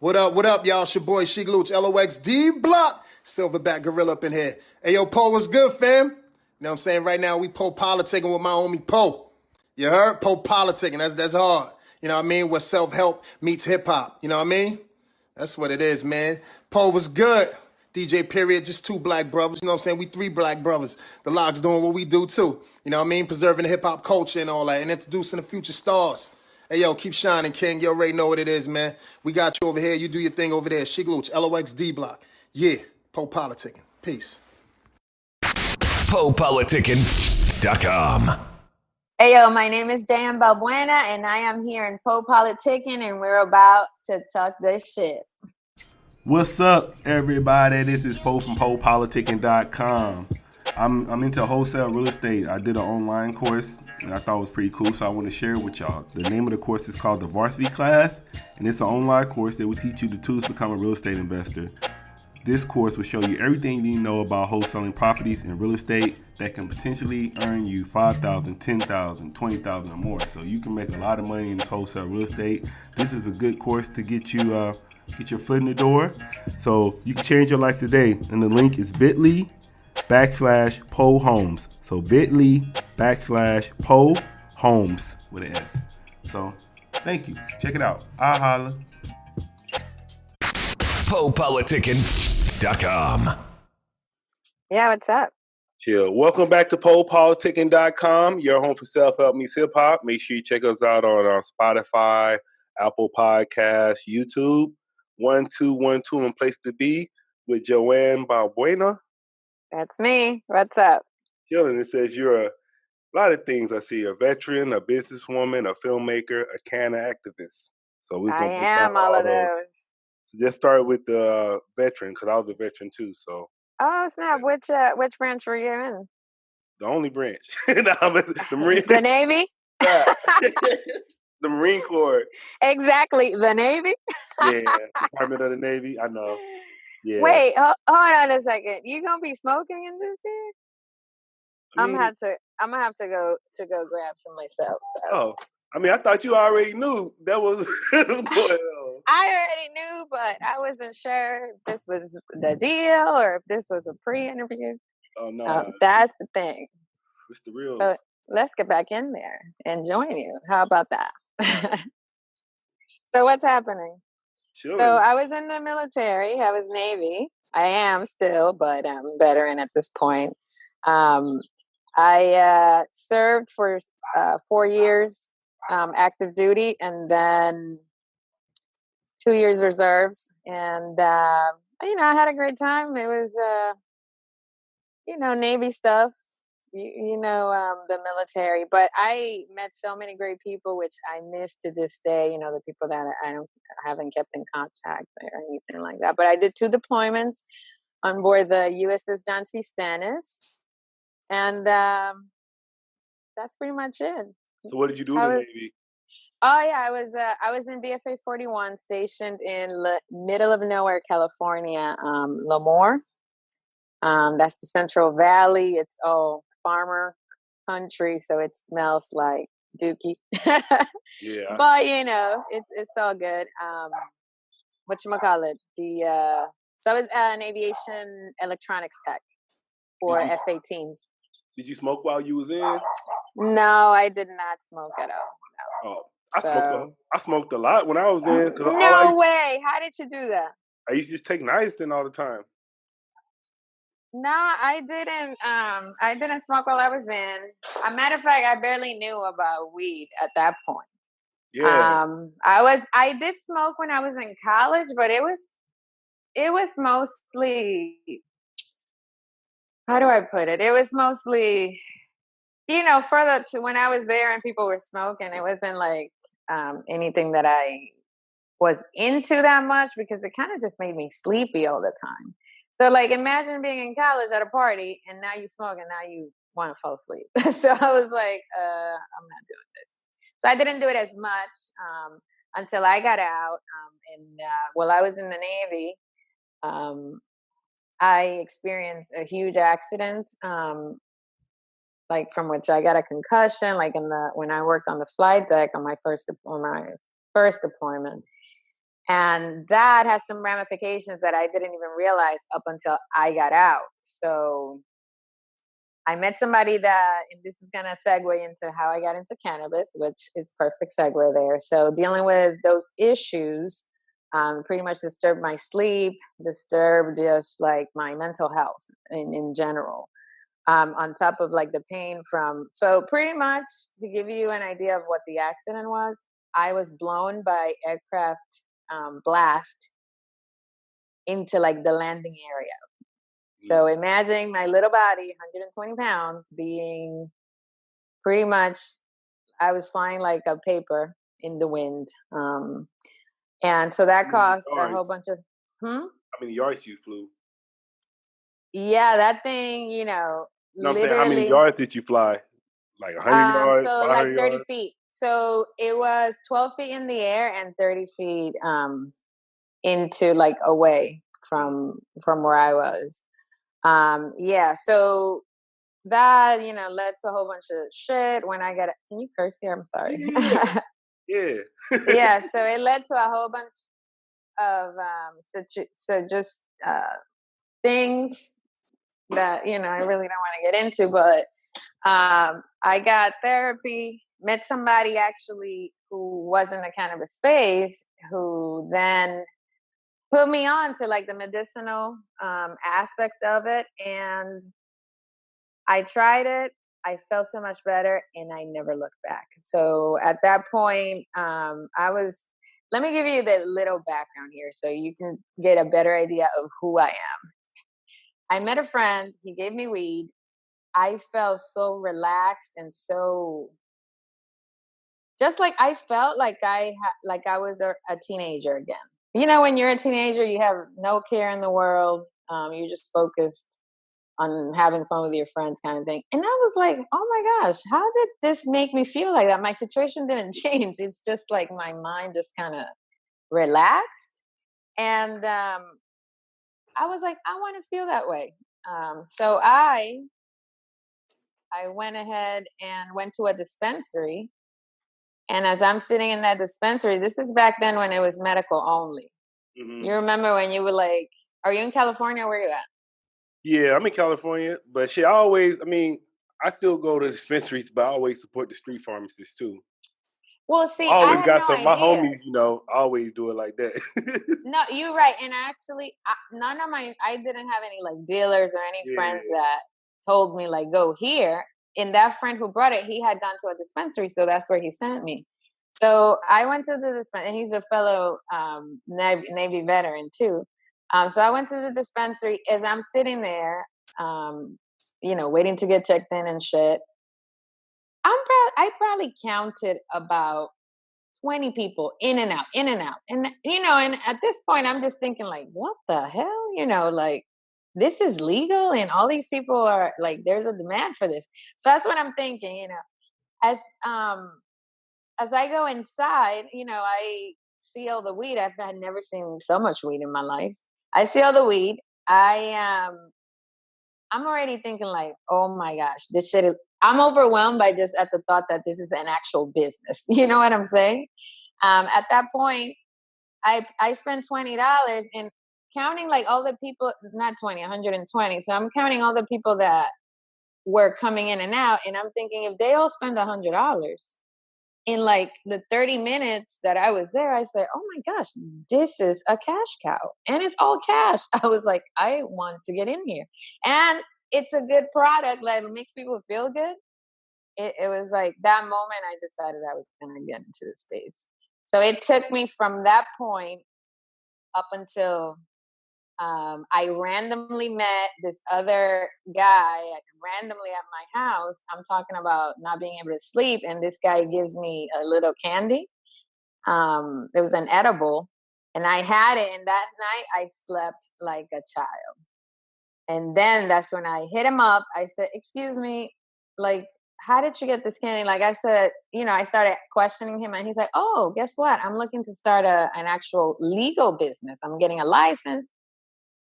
What up, y'all? It's your boy, Sheik Luch, LOXD Block, Silverback Gorilla up in here. Hey, yo, Po, what's good, fam? You know what I'm saying? Right now, we PoPolitickin with my homie, Po. You heard? PoPolitickin, that's hard. You know what I mean? Where self-help meets hip-hop. You know what I mean? That's what it is, man. Po was good. DJ period, just two black brothers. You know what I'm saying? We three black brothers. The Locks doing what we do, too. You know what I mean? Preserving the hip-hop culture and all that, and introducing the future stars. Hey, yo, keep shining, King. You already know what it is, man. We got you over here. You do your thing over there. Sheik Luch, LOXD Block. Yeah, PoPolitickin. Peace. PoPolitickin.com. Hey, yo, my name is JM Balbuena, and I am here in PoPolitickin, and we're about to talk this shit. What's up, everybody? This is Po from PoPolitickin.com. I'm into wholesale real estate. I did an online course and I thought it was pretty cool, so I want to share it with y'all. The name of the course is called the Varsity Class, and it's an online course that will teach you the tools to become a real estate investor. This course will show you everything you need to know about wholesaling properties and real estate that can potentially earn you $5,000, $10,000, $20,000 or more. So you can make a lot of money in this wholesale real estate. This is a good course to get you get your foot in the door. So you can change your life today. And the link is bit.ly/Po Homes. So bit.ly/Po Homes with an S. So thank you. Check it out. I'll holla. PoPolitickin.com. Yeah, what's up? Chill. Welcome back to PoPolitickin.com, your home for self-help meets hip-hop. Make sure you check us out on Spotify, Apple Podcasts, YouTube. 1212 and place to be with Johann Balbuena. That's me. What's up? Chilling. It says you're a lot of things. I see a veteran, a businesswoman, a filmmaker, a canna activist. So we're I gonna am all of those. So just start with the veteran, because I was a veteran too. So Oh, snap. Which branch were you in? the only branch. the Marine. The Navy? The Marine Corps. Exactly. The Navy? Yeah. Department of the Navy. I know. Yeah. Wait, hold on a second. You gonna be smoking in this here? I'm gonna have to go grab some myself. So. Oh, I mean, I thought you already knew that was going on. I already knew, but I wasn't sure if this was the deal or if this was a pre-interview. Oh no, that's the thing. It's the real. So let's get back in there and join you. How about that? So what's happening? Chilling. So I was in the military. I was Navy. I am still, but I'm veteran at this point. I served for 4 years active duty, and then 2 years reserves. And I had a great time. It was Navy stuff. The military, but I met so many great people, which I miss to this day. The people that I haven't kept in contact or anything like that. But I did 2 deployments on board the USS John C. Stannis, and that's pretty much it. So what did you do in the Navy? Oh yeah, I was in BFA 41, stationed in middle of nowhere, California, Lemoore. That's the Central Valley. It's farmer country, so it smells like dookie. Yeah. But it's all good. Whatchamacallit? So I was an aviation electronics tech for F-18s. Did you smoke while you was in? No, I did not smoke at all. No. Oh, I smoked a lot when I was in. No way! How did you do that? I used to just take niacin all the time. No, I didn't. I didn't smoke while I was in. As a matter of fact, I barely knew about weed at that point. Yeah. I did smoke when I was in college, but it was mostly. How do I put it? It was mostly, further to when I was there and people were smoking. It wasn't like anything that I was into that much, because it kind of just made me sleepy all the time. So, like, imagine being in college at a party and now you smoke and now you want to fall asleep. So I was like, I'm not doing this. So I didn't do it as much until I got out. While I was in the Navy, I experienced a huge accident, from which I got a concussion. Like when I worked on the flight deck on my first deployment. And that has some ramifications that I didn't even realize up until I got out. So I met somebody that, and this is going to segue into how I got into cannabis, which is perfect segue there. So dealing with those issues pretty much disturbed my sleep, disturbed just like my mental health in general. On top of like the pain from, so pretty much to give you an idea of what the accident was, I was blown by aircraft blast into like the landing area. So imagine my little body, 120 pounds, being pretty much, I was flying like a paper in the wind. And so that caused a whole bunch of, How many yards you flew? Yeah, that thing, No, I'm saying, how many literally. yards did you fly? Like 100 yards, So like 500 30 yards? feet. So it was 12 feet in the air and 30 feet into like away from where I was. Yeah, so that led to a whole bunch of shit. When I got can you curse here? I'm sorry. Yeah. Yeah, so it led to a whole bunch of just things that I really don't want to get into, but I got therapy, met somebody actually who was in the cannabis space, who then put me on to like the medicinal aspects of it. And I tried it. I felt so much better and I never looked back. So at that point, let me give you the little background here so you can get a better idea of who I am. I met a friend, he gave me weed. I felt so relaxed and so just like I felt like I was a teenager again. When you're a teenager, you have no care in the world. You're just focused on having fun with your friends, kind of thing. And I was like, oh my gosh, how did this make me feel like that? My situation didn't change. It's just like my mind just kind of relaxed. And I was like, I want to feel that way. So I went ahead and went to a dispensary. And as I'm sitting in that dispensary, this is back then when it was medical only. Mm-hmm. You remember when you were like, are you in California? Where are you at? Yeah, I'm in California, but shit, I still go to dispensaries, but I always support the street pharmacists too. Well, see, I I always had got no some, my idea. homies, always do it like that. No, you're right. And actually, I didn't have any like dealers or any friends Yeah. that told me like, go here. And that friend who brought it, he had gone to a dispensary. So that's where he sent me. So I went to the dispensary, and he's a fellow Navy veteran too. So I went to the dispensary. As I'm sitting there, waiting to get checked in and shit, I probably counted about 20 people in and out, in and out. And, and at this point, I'm just thinking, like, what the hell? Like, this is legal and all these people are like, there's a demand for this. So that's what I'm thinking, as I go inside, I see all the weed. I've had never seen so much weed in my life. I see all the weed. I'm already thinking like, oh my gosh, this shit is, I'm overwhelmed by just at the thought that this is an actual business. You know what I'm saying? At that point, I spent $20 and counting like all the people, not 20, 120. So I'm counting all the people that were coming in and out. And I'm thinking if they all spend $100 in like the 30 minutes that I was there, I said, oh my gosh, this is a cash cow and it's all cash. I was like, I want to get in here. And it's a good product that makes people feel good. It was like that moment I decided I was going to get into the space. So it took me from that point up until I randomly met this other guy randomly at my house. I'm talking about not being able to sleep, and this guy gives me a little candy. It was an edible, and I had it, and that night I slept like a child. And then that's when I hit him up. I said, excuse me, like, how did you get this candy? Like I said, I started questioning him, and he's like, oh, guess what? I'm looking to start an actual legal business. I'm getting a license.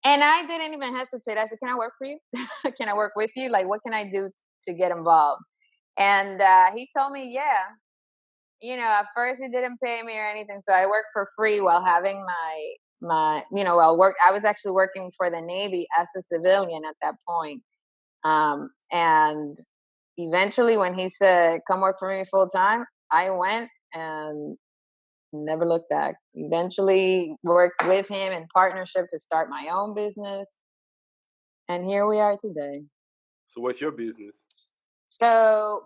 And I didn't even hesitate. I said, can I work for you? Can I work with you? Like, what can I do to get involved? And he told me, yeah. at first he didn't pay me or anything, so I worked for free while having I was actually working for the Navy as a civilian at that point. And eventually when he said, come work for me full time, I went and never looked back. Eventually worked with him in partnership to start my own business. And here we are today. So what's your business? So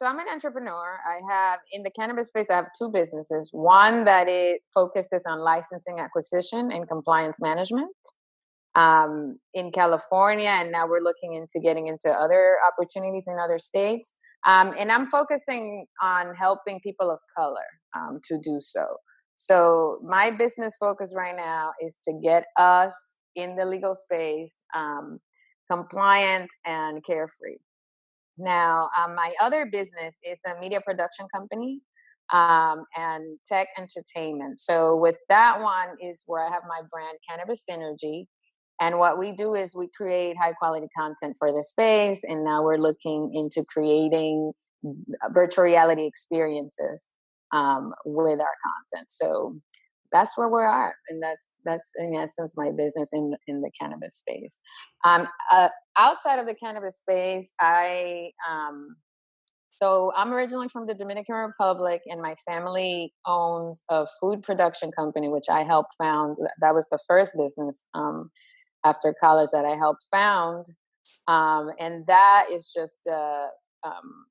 I'm an entrepreneur. I have, in the cannabis space, I have two businesses. One that it focuses on licensing acquisition and compliance management in California. And now we're looking into getting into other opportunities in other states. And I'm focusing on helping people of color to do so. So my business focus right now is to get us in the legal space compliant and carefree. Now, my other business is a media production company and tech entertainment. So with that one is where I have my brand Cannabis Synergy. And what we do is we create high quality content for the space. And now we're looking into creating virtual reality experiences with our content. So that's where we are, and that's in essence my business in the cannabis space. Outside of the cannabis space, so I'm originally from the Dominican Republic, and my family owns a food production company, which I helped found. That was the first business after college that I helped found, and that is just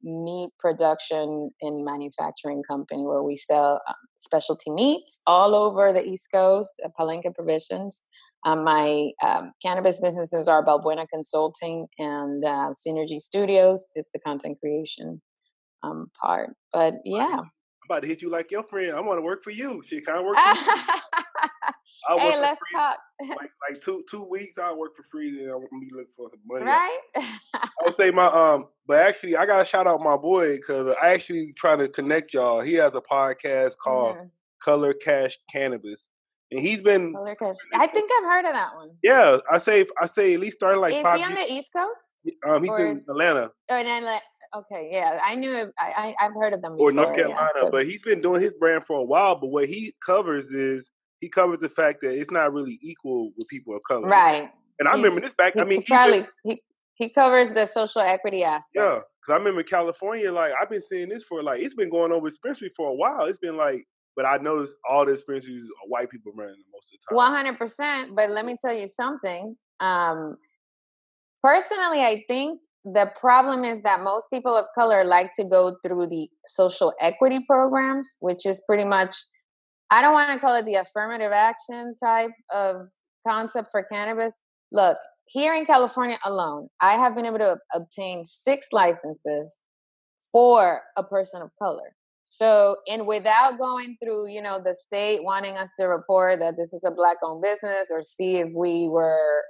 meat production and manufacturing company where we sell specialty meats all over the East Coast, Palenque Provisions. My cannabis businesses are Balbuena Consulting and Synergy Studios is the content creation part. But yeah. I'm about to hit you like your friend. I want to work for you. She kind of work for you. Hey, let's talk. like two weeks, I'll work for free. Then I'm gonna be looking for some money. Right? I would say but actually, I gotta shout out my boy because I actually try to connect y'all. He has a podcast called Color Cash Cannabis, and he's been. Color Cash. I think I've heard of that one. Yeah, I say at least starting like Is 5 he on years. the East Coast? He's in Atlanta. Oh, in Atlanta. Okay, yeah, I knew. I've heard of them Or before. North Carolina, yeah, so. But he's been doing his brand for a while. But what he covers the fact that it's not really equal with people of color. Right. And I remember this back. He covers the social equity aspect. Yeah, because I remember California. Like I've been seeing this for it's been going over dispensary for a while. It's been but I noticed all the dispensaries are white people running most of the time. 100%. But let me tell you something. Personally, I think the problem is that most people of color like to go through the social equity programs, which is pretty much, I don't want to call it the affirmative action type of concept for cannabis. Look, here in California alone, I have been able to obtain 6 licenses for a person of color. So, and without going through, the state wanting us to report that this is a Black-owned business or see if we were,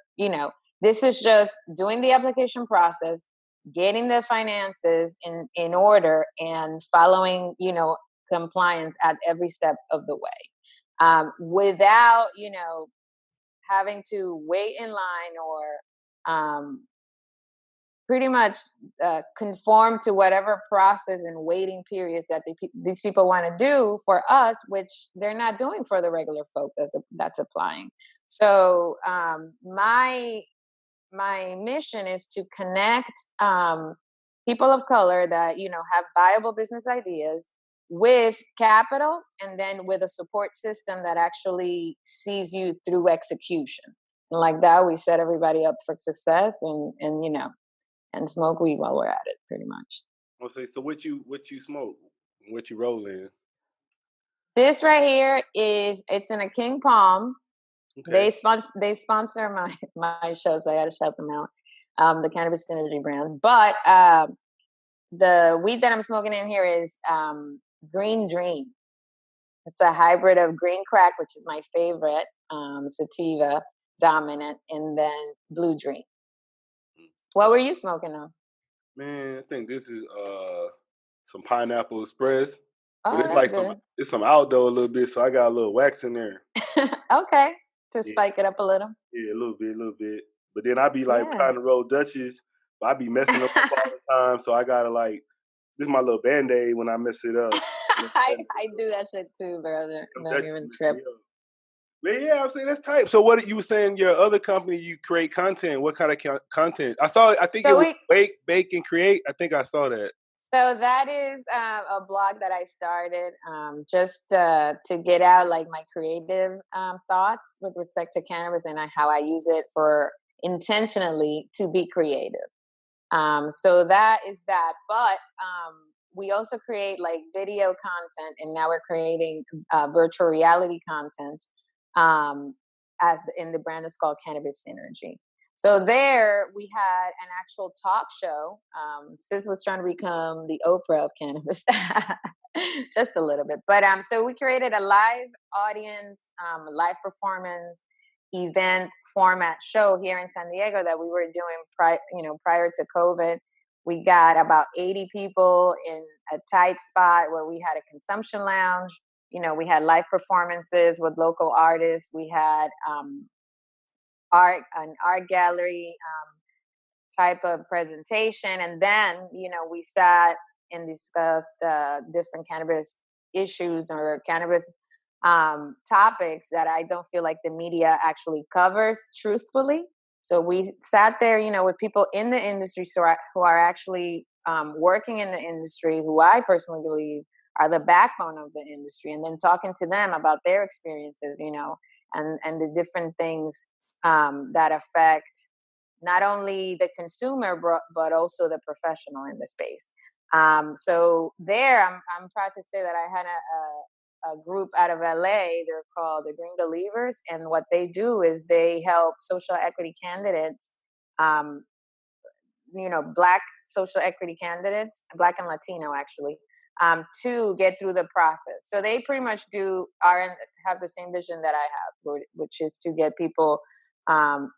this is just doing the application process, getting the finances in order, and following, compliance at every step of the way, without, having to wait in line or pretty much conform to whatever process and waiting periods that these people want to do for us, which they're not doing for the regular folk that's applying. So my mission is to connect people of color that have viable business ideas with capital, and then with a support system that actually sees you through execution. And like that, we set everybody up for success, and smoke weed while we're at it, pretty much. I'll say, so what you smoke? What you roll in? This right here it's in a King Palm. Okay. They sponsor my show, so I got to shout them out. The Cannabis Synergy brand, but the weed that I'm smoking in here is Green Dream. It's a hybrid of green crack, which is my favorite, sativa dominant, and then Blue Dream. What were you smoking on? Man, I think this is some Pineapple Express. Oh, but it's good. It's some outdoor a little bit, so I got a little wax in there. Okay, to spike it up a little. Yeah, a little bit. But then I be trying to roll Dutches, but I be messing up all the time, so I gotta this is my little Band-Aid when I mess it up. I do that shit too, brother. Don't even trip. But yeah, I'm saying that's tight. So what you were saying? Your other company, you create content. What kind of content? I saw. I think So it was bake, and create. I think I saw that. So that is a blog that I started just to get out like my creative thoughts with respect to cannabis and how I use it for intentionally to be creative. So that is that. But we also create like video content, and now we're creating virtual reality content in the brand is called Cannabis Synergy. So there we had an actual talk show. Sis was trying to become the Oprah of cannabis, just a little bit. But so we created a live audience, live performance event format show here in San Diego that we were doing prior to COVID. We got about 80 people in a tight spot where we had a consumption lounge. We had live performances with local artists. We had an art gallery type of presentation, and then we sat and discussed different cannabis issues or cannabis topics that I don't feel like the media actually covers truthfully. So we sat there, with people in the industry who are actually working in the industry, who I personally believe are the backbone of the industry, and then talking to them about their experiences, and the different things that affect not only the consumer but also the professional in the space. So there, I'm proud to say that I had a group out of LA. They're called the Green Believers, and what they do is they help social equity candidates, Black social equity candidates, Black and Latino actually, to get through the process. So they pretty much have the same vision that I have, which is to get people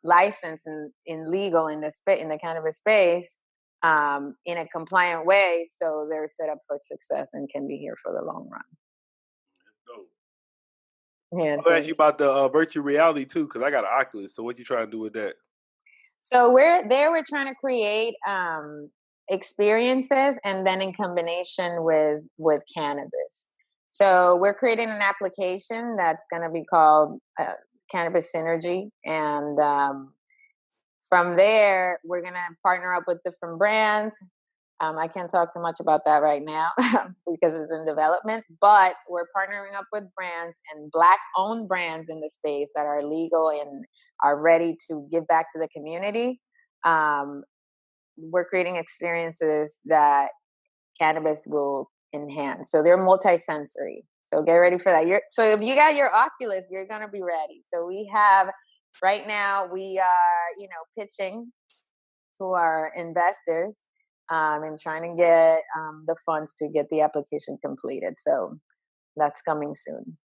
licensed in legal in the cannabis space in a compliant way, so they're set up for success and can be here for the long run. Yeah, I'll ask you about the virtual reality too, because I got an Oculus. So what you trying to do with that? So we're trying to create experiences, and then in combination with cannabis. So we're creating an application that's going to be called Cannabis Synergy, and from there we're going to partner up with different brands. I can't talk too much about that right now because it's in development, but we're partnering up with brands and Black-owned brands in the space that are legal and are ready to give back to the community. We're creating experiences that cannabis will enhance. So they're multi-sensory. So get ready for that. So if you got your Oculus, you're going to be ready. So we are, pitching to our investors and trying to get the funds to get the application completed. So that's coming soon.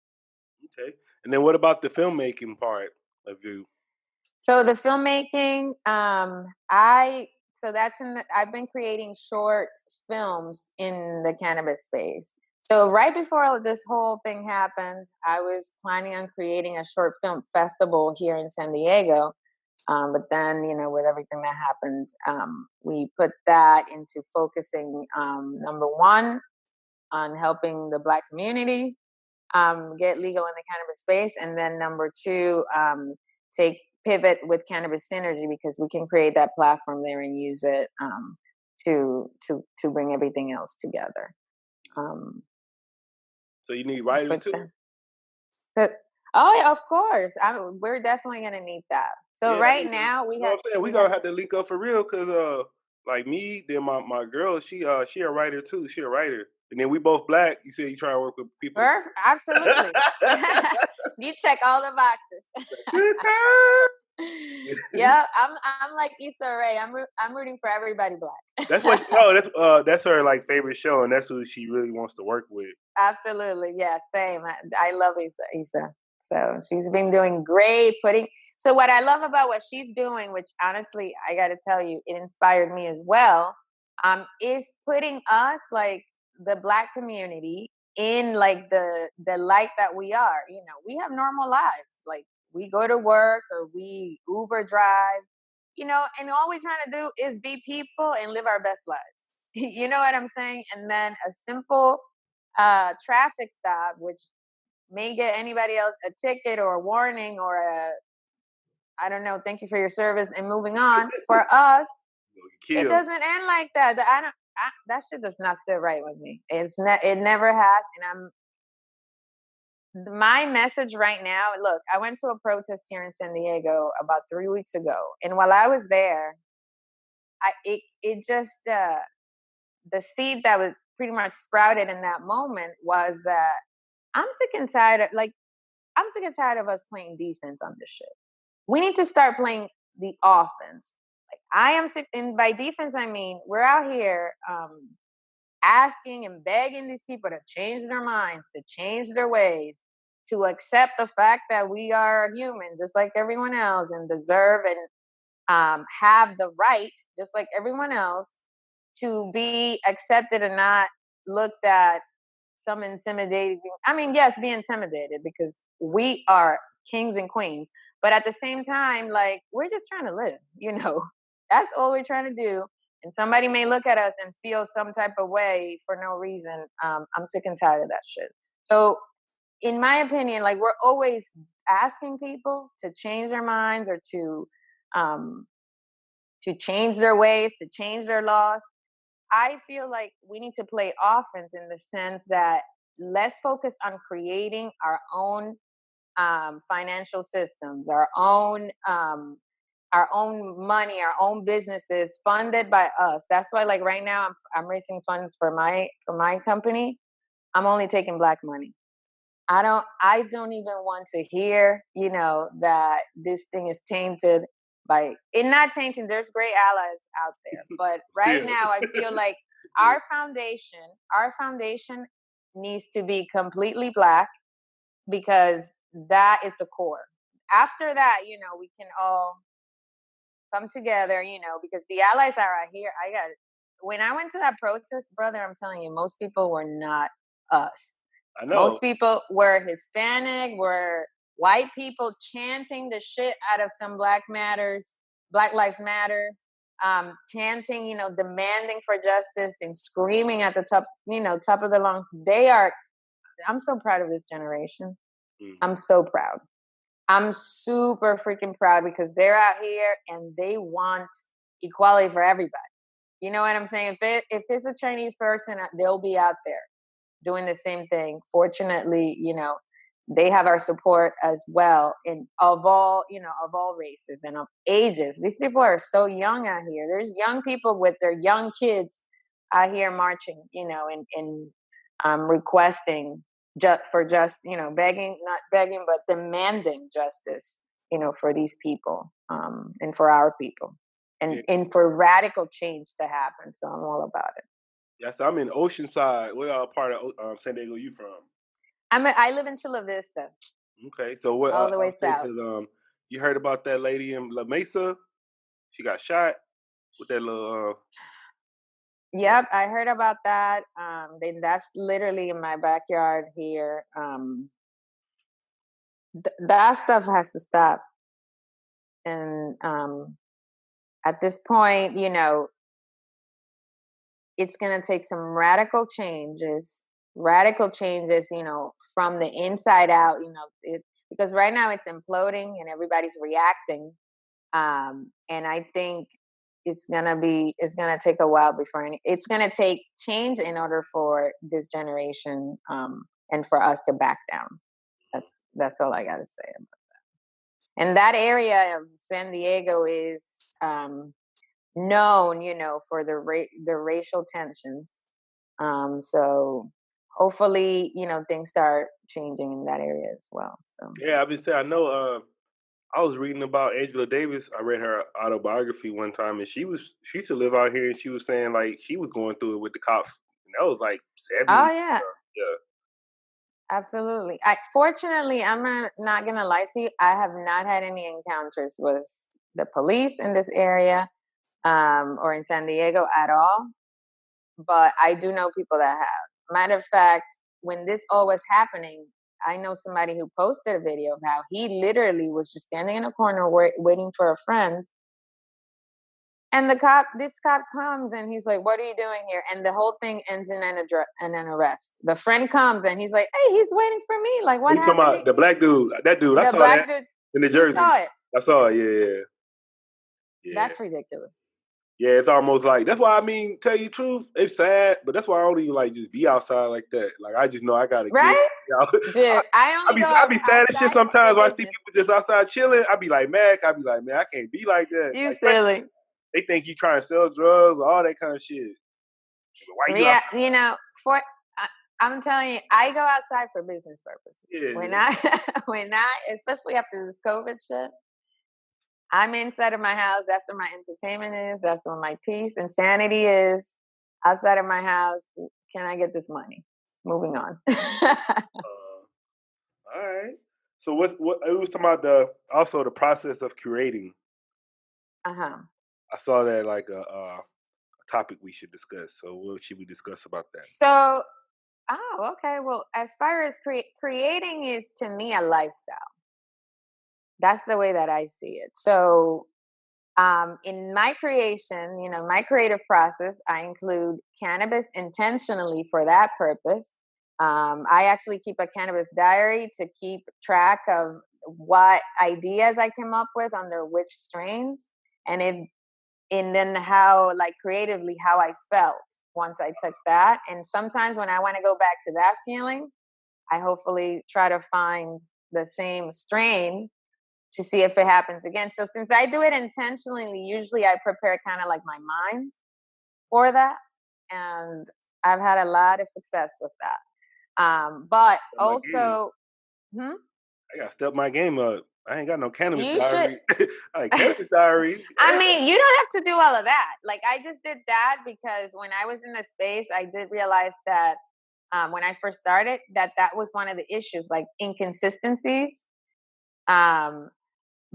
Okay. And then what about the filmmaking part of you? So the filmmaking, I've been creating short films in the cannabis space. So right before this whole thing happened, I was planning on creating a short film festival here in San Diego. But then, with everything that happened, we put that into focusing, number one, on helping the Black community get legal in the cannabis space. And then number two, pivot with Cannabis Synergy, because we can create that platform there and use it to bring everything else together. So you need writers too? Oh, yeah, of course. We're definitely going to need that. So now we have. We're going to have to link up for real, because like me, then my girl, she a writer too. She a writer. And then we both Black. You said you try to work with people. Absolutely. You check all the boxes. Yeah, I'm like Issa Rae. I'm rooting for everybody Black. That's what. That's her like favorite show, and that's who she really wants to work with. Absolutely, yeah, same. I love Issa. So she's been doing great. So what I love about what she's doing, which honestly I got to tell you, it inspired me as well, is putting us, like the Black community, in like the light that we are. We have normal lives, like we go to work or we Uber drive, and all we're trying to do is be people and live our best lives. You know what I'm saying? And then a simple traffic stop, which may get anybody else a ticket or a warning or I don't know, thank you for your service and moving on. For us, it doesn't end like that. That shit does not sit right with me. It never has. My message right now, look, I went to a protest here in San Diego about 3 weeks ago. And while I was there, it just, the seed that was pretty much sprouted in that moment was that I'm sick and tired of us playing defense on this shit. We need to start playing the offense. Like I am sick, and by defense I mean we're out here asking and begging these people to change their minds, to change their ways, to accept the fact that we are human just like everyone else and deserve and have the right just like everyone else to be accepted and not looked at some intimidating. I mean, yes, be intimidated because we are kings and queens, but at the same time, like we're just trying to live, that's all we're trying to do. And somebody may look at us and feel some type of way for no reason. I'm sick and tired of that shit. So in my opinion, like we're always asking people to change their minds or to change their ways, to change their laws. I feel like we need to play offense in the sense that let's focus on creating our own financial systems, our own money, our own businesses funded by us. That's why, like right now, I'm raising funds for my company. I'm only taking Black money. I don't even want to hear, that this thing is tainted by it. Not tainted. There's great allies out there, but right now I feel like our foundation needs to be completely Black because that is the core. After that, we can all come together, because the allies that are here, when I went to that protest, brother, I'm telling you, most people were not us. I know. Most people were Hispanic, were white people chanting the shit out of some Black Lives Matters, chanting, demanding for justice and screaming at the top of their lungs. I'm so proud of this generation. I'm so proud. I'm super freaking proud because they're out here and they want equality for everybody. You know what I'm saying? If it's a Chinese person, they'll be out there doing the same thing. Fortunately, they have our support as well, and of all races and of ages. These people are so young out here. There's young people with their young kids out here marching, and requesting begging, not begging, but demanding justice, for these people, and for our people, and for radical change to happen. So I'm all about it. Yes, I'm in Oceanside. What part of San Diego you from? I live in Chula Vista. Okay, so what? All the way south. You heard about that lady in La Mesa? She got shot with that little. Yep, I heard about that. Then that's literally in my backyard here. That stuff has to stop. And at this point, it's going to take some radical changes, from the inside out, because right now it's imploding and everybody's reacting. And I think it's going to take a while it's going to take change in order for this generation, and for us to back down. That's all I got to say about that. And that area of San Diego is, known, for the racial tensions. So hopefully, things start changing in that area as well. So yeah, I've been saying, I know. I was reading about Angela Davis. I read her autobiography one time, and she used to live out here, and she was saying like she was going through it with the cops. And that was like 70. Oh yeah. Yeah. Absolutely. Fortunately, I'm not gonna lie to you. I have not had any encounters with the police in this area, or in San Diego at all. But I do know people that have. Matter of fact, when this all was happening, I know somebody who posted a video of how he literally was just standing in a corner waiting for a friend. And this cop comes and he's like, "What are you doing here?" And the whole thing ends in an arrest. The friend comes and he's like, "Hey, he's waiting for me. Like, what You talking happened?" about the black dude? That dude, I The saw black that dude, in the you jersey. saw it. I saw it. Yeah. That's ridiculous. Yeah, it's almost like that's why I mean, tell you the truth, it's sad, but that's why I don't even like just be outside like that. Like I just know I gotta Right? get. Dude, I only go I be sad as shit outside sometimes for when I see business. people just outside chilling. I be like, man, I can't be like that. You Like, silly. they think you trying to sell drugs, all that kind of shit. Why you Yeah, outside? you know, I'm telling you, I go outside for business purposes. Yeah. When I, especially after this COVID shit, I'm inside of my house. That's where my entertainment is. That's where my peace and sanity is. Outside of my house, can I get this money? Moving on. All right. So what it was talking about the process of curating. Uh-huh. I saw that like a topic we should discuss. So what should we discuss about that? So, okay. Well, as far as creating is to me a lifestyle. That's the way that I see it. So, in my creation, my creative process, I include cannabis intentionally for that purpose. I actually keep a cannabis diary to keep track of what ideas I came up with under which strains, and then how, like, creatively, how I felt once I took that. And sometimes when I want to go back to that feeling, I hopefully try to find the same strain to see if it happens again. So since I do it intentionally, usually I prepare kind of like my mind for that. And I've had a lot of success with that. But also, I gotta step my game up. I ain't got no cannabis you diary. should. Cannabis diary. I mean, you don't have to do all of that. Like, I just did that because when I was in the space, I did realize that when I first started, that was one of the issues, like inconsistencies.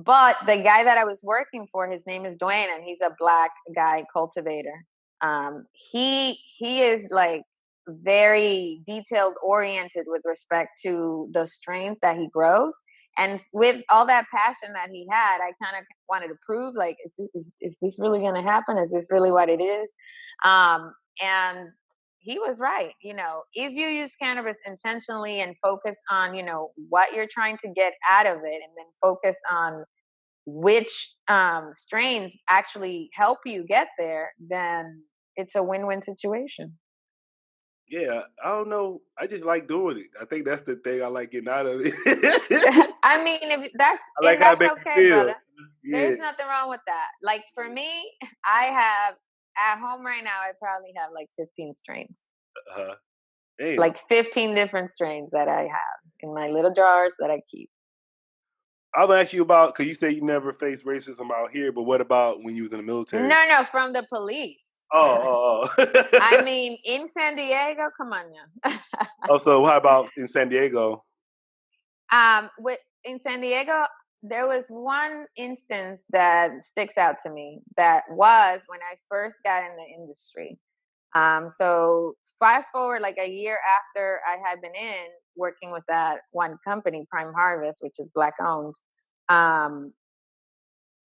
But the guy that I was working for, his name is Dwayne, and he's a Black guy cultivator. He is like very detailed oriented with respect to the strains that he grows. And with all that passion that he had, I kind of wanted to prove, like, is this really going to happen? Is this really what it is? And he was right. If you use cannabis intentionally and focus on, what you're trying to get out of it, and then focus on which strains actually help you get there, then it's a win-win situation. Yeah, I don't know. I just like doing it. I think that's the thing I like getting out of it. I mean, if that's I like how it makes okay, you feel. brother. Yeah. There's nothing wrong with that. Like, for me, I have at home right now, I probably have like 15 strains. Damn. Like 15 different strains that I have in my little jars that I keep. I'll ask you about, because you say you never faced racism out here, but what about when you was in the military? No, from the police. Oh. I mean, in San Diego, come on now. So how about in San Diego? In San Diego, there was one instance that sticks out to me. That was when I first got in the industry. So fast forward like a year after I had been working with that one company, Prime Harvest, which is Black owned.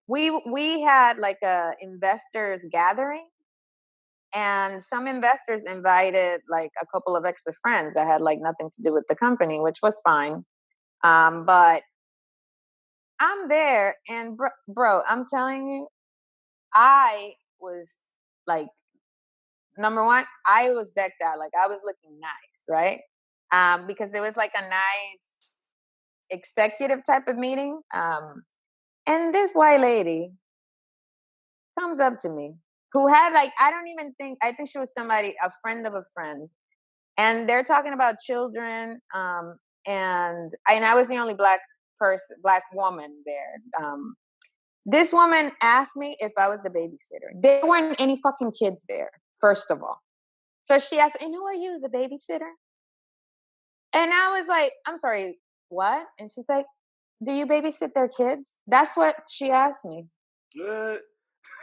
We had like a investors gathering, and some investors invited like a couple of extra friends that had like nothing to do with the company, which was fine. But I'm there, and bro, I'm telling you, I was like, number one, I was decked out. Like, I was looking nice, right? Because it was like a nice executive type of meeting. And this white lady comes up to me who had like, I think she was a friend of a friend. And they're talking about children. And I was the only black woman there. This woman asked me if I was the babysitter. There weren't any fucking kids there, first of all. So she asked, "And who are you, the babysitter?" And I was like, "I'm sorry, what?" And she's like, "Do you babysit their kids?" That's what she asked me. What?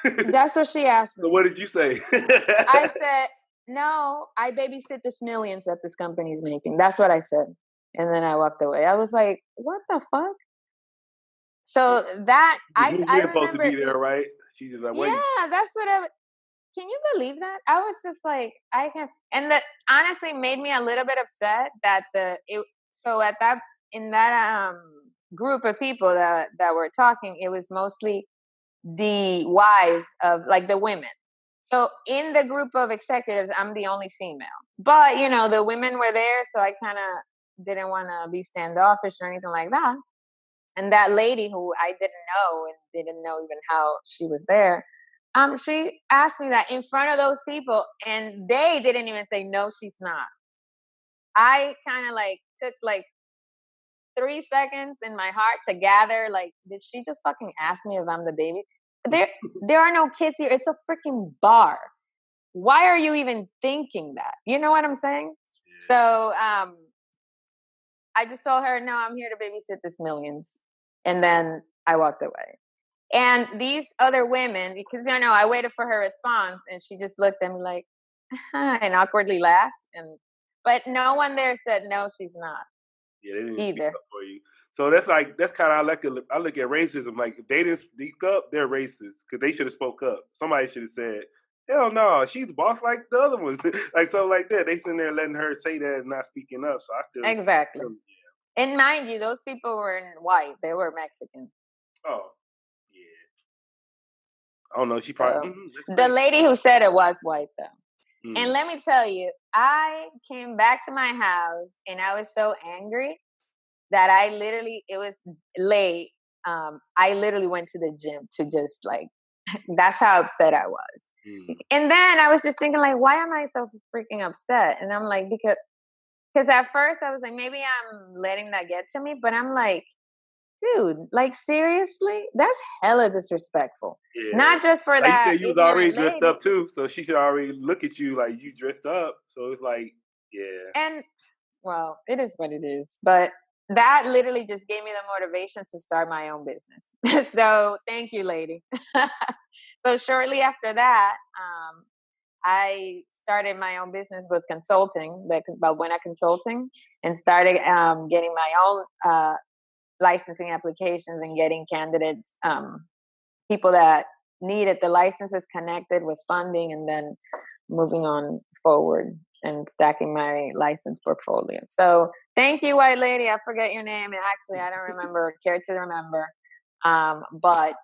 That's what she asked me. So what did you say? I said, "No, I babysit the millions that this company's making." That's what I said. And then I walked away. I was like, what the fuck? So that, I remember. Supposed to be there, right? She's just like, Yeah, that's what can you believe that? I was just like, and that honestly made me a little bit upset that in that group of people that were talking, it was mostly the wives of like the women. So in the group of executives, I'm the only female, but the women were there, so I kind of didn't want to be standoffish or anything like that. And that lady who I didn't know and didn't know even how she was there, she asked me that in front of those people, and they didn't even say, no, she's not. I kind of like took like 3 seconds in my heart to gather, like, did she just fucking ask me if I'm the baby? There are no kids here. It's a freaking bar. Why are you even thinking that? You know what I'm saying? Yeah. So I just told her, no, I'm here to babysit this millions. And then I walked away. And these other women, because I waited for her response, and she just looked at me like, and awkwardly laughed. But no one there said, no, she's not. Yeah, they didn't either. Speak up for you. So that's kind of I look at racism like if they didn't speak up, they're racist because they should have spoke up. Somebody should have said, "Hell no, she's the boss like the other ones," like something like that. They sitting there letting her say that and not speaking up. So I still exactly. And mind you, those people weren't white; they were Mexican. Oh, yeah. I don't know. She probably the lady who said it was white though. And let me tell you, I came back to my house and I was so angry that it was late. I literally went to the gym to just like, that's how upset I was. And then I was just thinking like, why am I so freaking upset? And I'm like, because at first I was like, maybe I'm letting that get to me, but I'm like, dude, like seriously, that's hella disrespectful. Yeah. Not just for like that. You said you was already dressed up too, so she should already look at you like you dressed up. So it's like, yeah. And well, it is what it is. But that literally just gave me the motivation to start my own business. So thank you, lady. So shortly after that, I started my own business with consulting, like Balbuena Consulting, and started getting my own licensing applications and getting candidates, people that needed the licenses connected with funding, and then moving on forward and stacking my license portfolio. So thank you, white lady. I forget your name. Actually, I don't remember or care to remember. But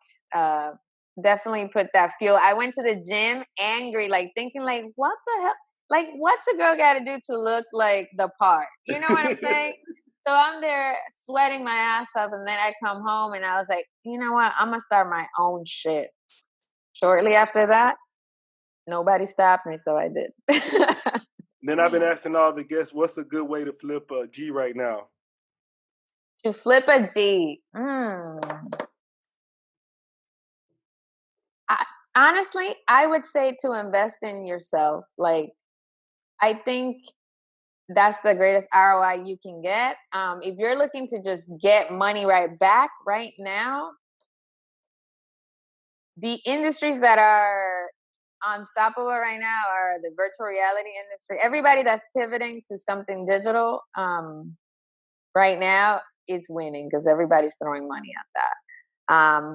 definitely put that fuel. I went to the gym angry, like thinking like, what the hell? Like, what's a girl got to do to look like the part? You know what I'm saying? So I'm there sweating my ass off, and then I come home and I was like, you know what? I'm going to start my own shit. Shortly after that, nobody stopped me, so I did. Then I've been asking all the guests, what's a good way to flip a G right now? To flip a G? Honestly, I would say to invest in yourself. Like, I think that's the greatest ROI you can get. If you're looking to just get money right back right now, the industries that are unstoppable right now are the virtual reality industry. Everybody that's pivoting to something digital right now, it's winning because everybody's throwing money at that.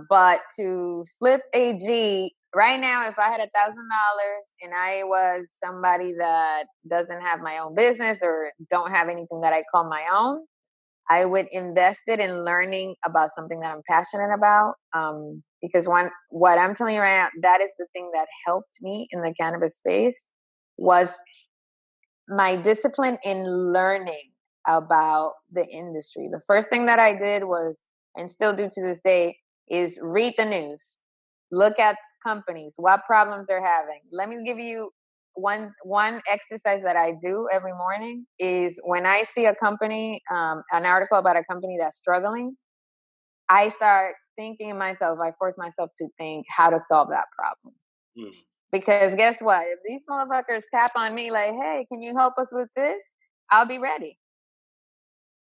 But to flip a G right now, if I had $1,000 and I was somebody that doesn't have my own business or don't have anything that I call my own, I would invest it in learning about something that I'm passionate about. Because what I'm telling you right now, that is the thing that helped me in the cannabis space was my discipline in learning about the industry. The first thing that I did was, and still do to this day, is read the news, look at companies, what problems they're having. Let me give you one exercise that I do every morning is when I see a company, an article about a company that's struggling, I start thinking in myself, I force myself to think how to solve that problem. Because guess what? If these motherfuckers tap on me like, hey, can you help us with this? I'll be ready.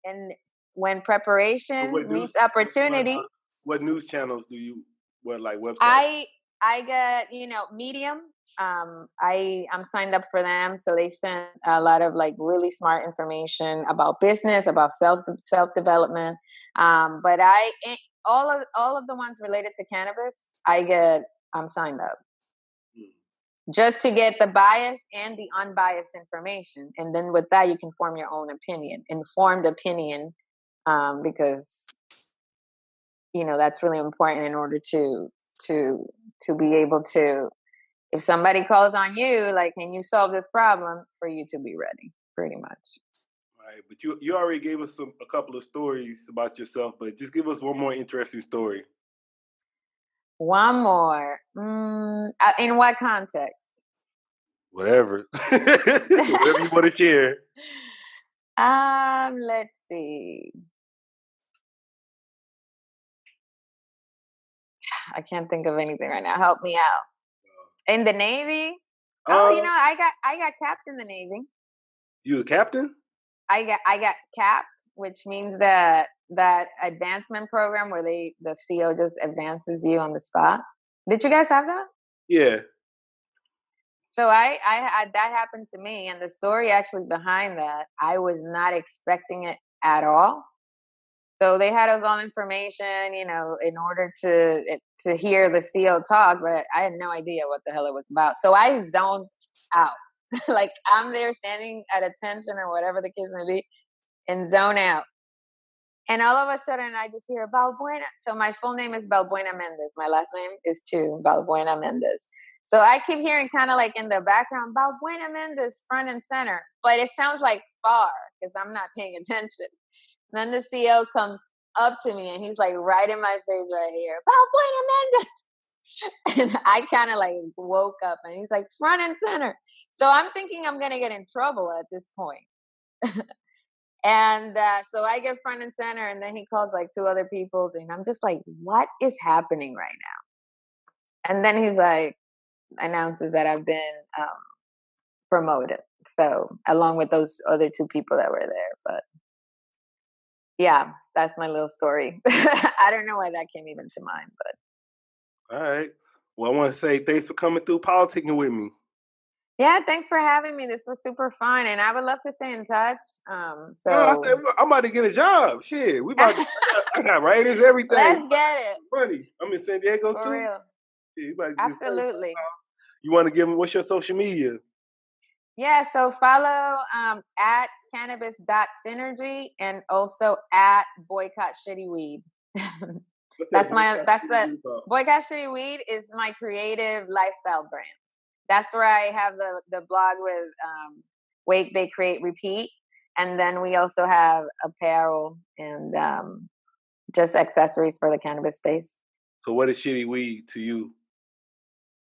And when preparation meets opportunity. What news channels do you, what like websites? I get, Medium. I'm signed up for them. So they send a lot of like really smart information about business, about self-development. But all of the ones related to cannabis, I get I'm signed up. Just to get the biased and the unbiased information. And then with that, you can form your own opinion, informed opinion, because, that's really important in order to be able to, if somebody calls on you, like, can you solve this problem, for you to be ready, pretty much. Right, but you already gave us a couple of stories about yourself, but just give us one more interesting story. One more. In what context? Whatever. Whatever you want to share. Let's see. I can't think of anything right now. Help me out. In the Navy? I got capped in the Navy. You a captain? I got capped, which means that advancement program where the CO just advances you on the spot. Did you guys have that? Yeah. So I that happened to me, and the story actually behind that, I was not expecting it at all. So they had us all information, in order to hear the CO talk, but I had no idea what the hell it was about. So I zoned out. Like, I'm there standing at attention or whatever the case may be, and zone out. And all of a sudden, I just hear Balbuena. So my full name is Balbuena Mendez. My last name is too, Balbuena Mendez. So I keep hearing kind of like in the background, Balbuena Mendez, front and center. But it sounds like far because I'm not paying attention. Then the CO comes up to me and he's like right in my face right here, Balbuena Mendez. And I kind of like woke up and he's like front and center. So I'm thinking I'm going to get in trouble at this point. And so I get front and center, and then he calls like two other people, and I'm just like, what is happening right now? And then he's like, announces that I've been promoted. So along with those other two people that were there. But yeah, that's my little story. I don't know why that came even to mind, but. All right. Well, I want to say thanks for coming through politicking with me. Yeah, thanks for having me. This was super fun, and I would love to stay in touch. I'm about to get a job. Shit, I got writers, everything. Let's get it. Funny. I'm in San Diego For too. real. Yeah, you about to Absolutely. You want to give them, what's your social media? Yeah, so follow at cannabis.synergy and also at boycott shitty weed. That's the boycott shitty weed is my creative lifestyle brand. That's where I have the blog with Wake, They Create, Repeat. And then we also have apparel and just accessories for the cannabis space. So what is shitty weed to you?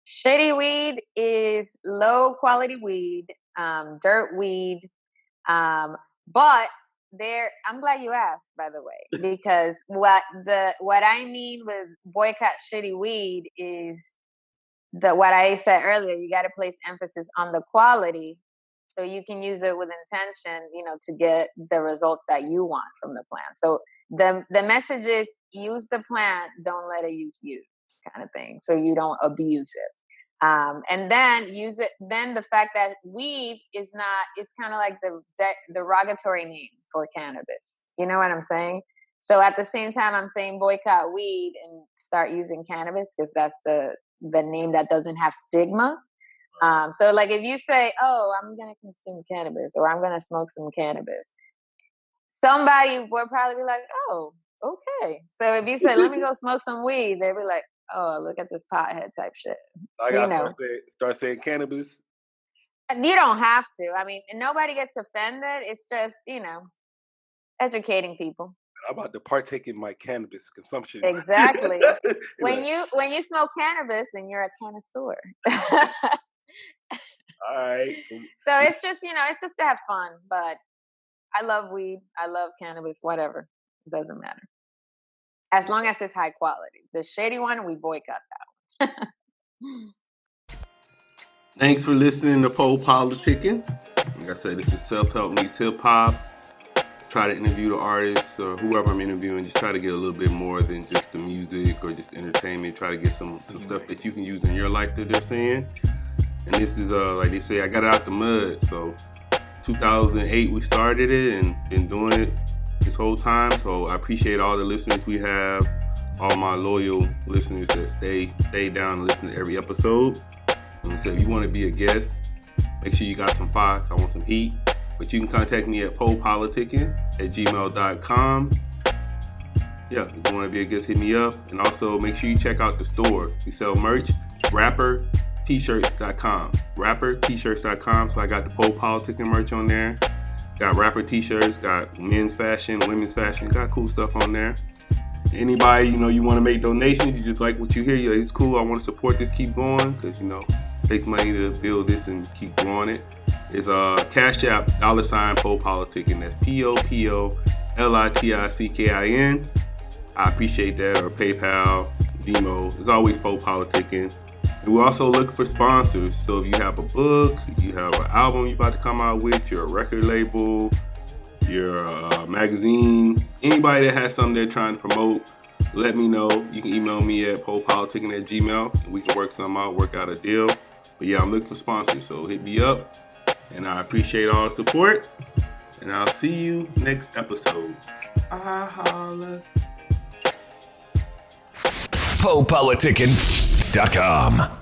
Shitty weed is low quality weed, dirt weed. But I'm glad you asked, by the way, because what I mean with boycott shitty weed is what I said earlier. You got to place emphasis on the quality so you can use it with intention, to get the results that you want from the plant. So the message is use the plant, don't let it use you, kind of thing. So you don't abuse it. And then use it. Then the fact that weed is kind of like the derogatory name for cannabis. You know what I'm saying? So at the same time, I'm saying boycott weed and start using cannabis because that's the name that doesn't have stigma. So like if you say, oh, I'm going to consume cannabis or I'm going to smoke some cannabis, somebody will probably be like, oh, okay. So if you say, let me go smoke some weed, they'll be like, oh, look at this pothead type shit. I gotta start saying cannabis. You don't have to. I mean, nobody gets offended. It's just, educating people. I'm about to partake in my cannabis consumption. Exactly. When you smoke cannabis, then you're a connoisseur. All right. So it's just, it's just to have fun. But I love weed. I love cannabis. Whatever. It doesn't matter. As long as it's high quality. The shady one, we boycott that one. Thanks for listening to PoPolitickin. Like I said, this is self-help meets hip-hop. Try to interview the artists or whoever I'm interviewing. Just try to get a little bit more than just the music or just entertainment. Try to get some stuff that you can use in your life that they're saying. And this is, like they say, I got it out the mud. So 2008 we started it and been doing it this whole time. So I appreciate all the listeners we have. all my loyal listeners that stay down and listen to every episode. And so if you want to be a guest, make sure you got some fire. I want some heat. But you can contact me at PoPolitickin@gmail.com. Yeah, if you want to be a guest, hit me up. And also make sure you check out the store. We sell merch, rappertshirts.com. Rappertshirts.com. So I got the PoPolitickin merch on there. Got rapper t-shirts, got men's fashion, women's fashion, got cool stuff on there. Anybody, you want to make donations, you just like what you hear, you're like, it's cool, I want to support this, keep going, because, it takes money to build this and keep growing it. It's Cash App, $PoPolitickin. That's PoPolitickin. I appreciate that, or PayPal, Venmo. It's always PoPolitickin. And we're also looking for sponsors. So if you have a book, you have an album you're about to come out with, your record label, your magazine, anybody that has something they're trying to promote, let me know. You can email me at PoPolitickin@gmail.com and we can work something out, work out a deal. But yeah, I'm looking for sponsors, so hit me up. And I appreciate all the support. And I'll see you next episode. Holla. PoPolitickin.com.